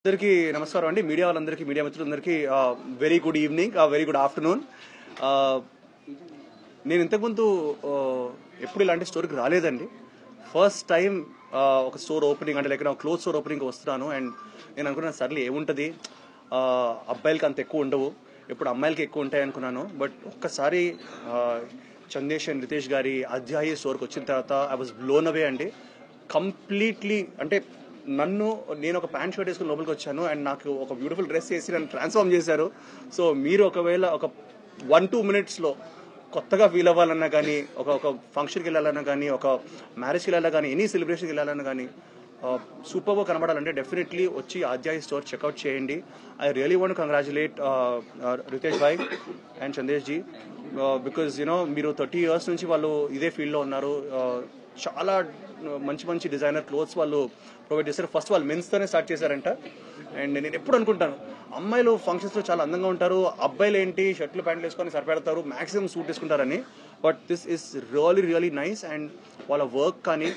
అందరికీ నమస్కారం అండి. మీడియా వాళ్ళందరికీ, మీడియా మిత్రులందరికీ very good evening, very good afternoon. నేను ఇంతకుముందు ఎప్పుడు ఇలాంటి స్టోరీకి రాలేదండి. ఫస్ట్ టైం ఒక స్టోర్ ఓపెనింగ్ అంటే లైక్ క్లోత్ స్టోర్ ఓపెనింగ్ వస్తున్నాను. అండ్ నేను అనుకున్నాను సర్లే ఏముంటుంది, అబ్బాయిలకి అంత ఎక్కువ ఉండవు, ఎప్పుడు అమ్మాయిలకి ఎక్కువ ఉంటాయి అనుకున్నాను. బట్ ఒక్కసారి చందేష్ అండ్ రితేష్ గారి అధ్యాయి స్టోర్కి వచ్చిన తర్వాత ఐ వాజ్ బ్లోన్ అవే అండి. కంప్లీట్లీ అంటే నేను ఒక ప్యాంట్ షర్ట్ వేసుకుని లోపలికి వచ్చాను అండ్ నాకు ఒక బ్యూటిఫుల్ డ్రెస్ వేసి నన్ను ట్రాన్స్ఫార్మ్ చేశారు. సో మీరు ఒకవేళ ఒక 1-2 minutesలో కొత్తగా ఫీల్ అవ్వాలన్నా కానీ, ఒక ఫంక్షన్కి వెళ్ళాలన్నా కానీ, ఒక మ్యారేజ్కి వెళ్ళాలన్నా కానీ, ఎనీ సెలబ్రేషన్కి వెళ్ళాలన్నా కానీ సూపర్గా కనబడాలంటే డెఫినెట్లీ వచ్చి అధ్యాయి స్టోర్ చెక్అవుట్ చేయండి. I really want congratulate Ritesh bhai and Chandesh ji, because మీరు 30 years నుంచి వాళ్ళు ఇదే ఫీల్డ్లో ఉన్నారు. చాలా మంచి మంచి డిజైనర్ క్లోత్స్ వాళ్ళు ప్రొవైడ్ చేస్తారు. ఫస్ట్ వాళ్ళు మెన్స్తోనే స్టార్ట్ చేశారంట. అండ్ నేను ఎప్పుడు అనుకుంటాను అమ్మాయిలు ఫంక్షన్స్లో చాలా అందంగా ఉంటారు, అబ్బాయిలు ఏంటి షర్ట్లు ప్యాంట్లు వేసుకొని సరిపెడతారు, మ్యాక్సిమం సూట్ వేసుకుంటారని. But this is really nice. And వాళ్ళ వర్క్ కానీ,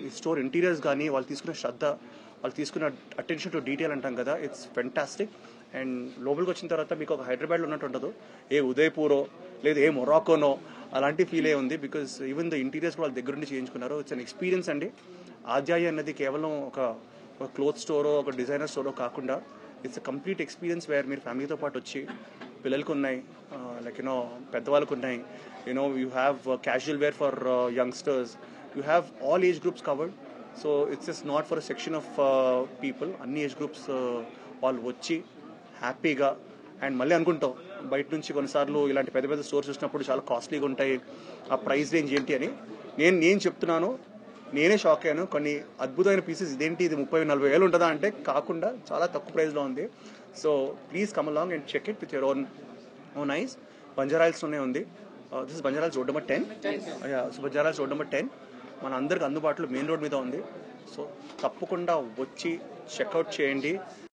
ఈ స్టోర్ ఇంటీరియర్స్ కానీ, వాళ్ళు తీసుకున్న శ్రద్ధ, వాళ్ళు తీసుకున్న అటెన్షన్ టు డీటెయిల్ అంటాం కదా, ఇట్స్ ఫెంటాస్టిక్. అండ్ లోపలికి వచ్చిన తర్వాత మీకు ఒక హైదరాబాద్లో ఉన్నట్టు ఉండదు, ఏ ఉదయపూరో లేదు ఏ మొరాకోనో అలాంటి ఫీల్ అయ్యి ఉంది. బికాస్ ఈవెన్ ద ఇంటీరియర్స్ వాళ్ళ దగ్గర నుండి చేయించుకున్నారు. ఇట్స్ అన్ ఎక్స్పీరియన్స్ అండి. ఆధ్యాయి అన్నది కేవలం ఒక క్లోత్ స్టోరో ఒక డిజైనర్ స్టోరో కాకుండా it's a complete experience where మీరు ఫ్యామిలీతో పాటు వచ్చి, పిల్లలకు ఉన్నాయి, లైక్ పెద్దవాళ్ళకు ఉన్నాయి, you have casual wear for youngsters, you have all age groups covered. So it's just not for a section of people. అన్ని ఏజ్ గ్రూప్స్ వాళ్ళు వచ్చి హ్యాపీగా. అండ్ మళ్ళీ అనుకుంటాం బయట నుంచి కొన్నిసార్లు ఇలాంటి పెద్ద పెద్ద స్టోర్స్ చూసినప్పుడు చాలా కాస్ట్లీగా ఉంటాయి, ఆ ప్రైస్ రేంజ్ ఏంటి అని. నేను చెప్తున్నాను, నేనే షాక్ అయ్యాను. కొన్ని అద్భుతమైన పీసెస్ ఇదేంటి ఇది 30-40 వేలు ఉంటుందా అంటే కాకుండా చాలా తక్కువ ప్రైస్లో ఉంది. So please come along and check it with your own eyes. బంజారాహిల్స్లోనే ఉంది. This is Banjara Hills road number 10. So Banjara Hills road number 10 మన అందరికి అందుబాటులో మెయిన్ రోడ్ మీద ఉంది. సో తప్పకుండా వచ్చి చెక్అవుట్ చేయండి.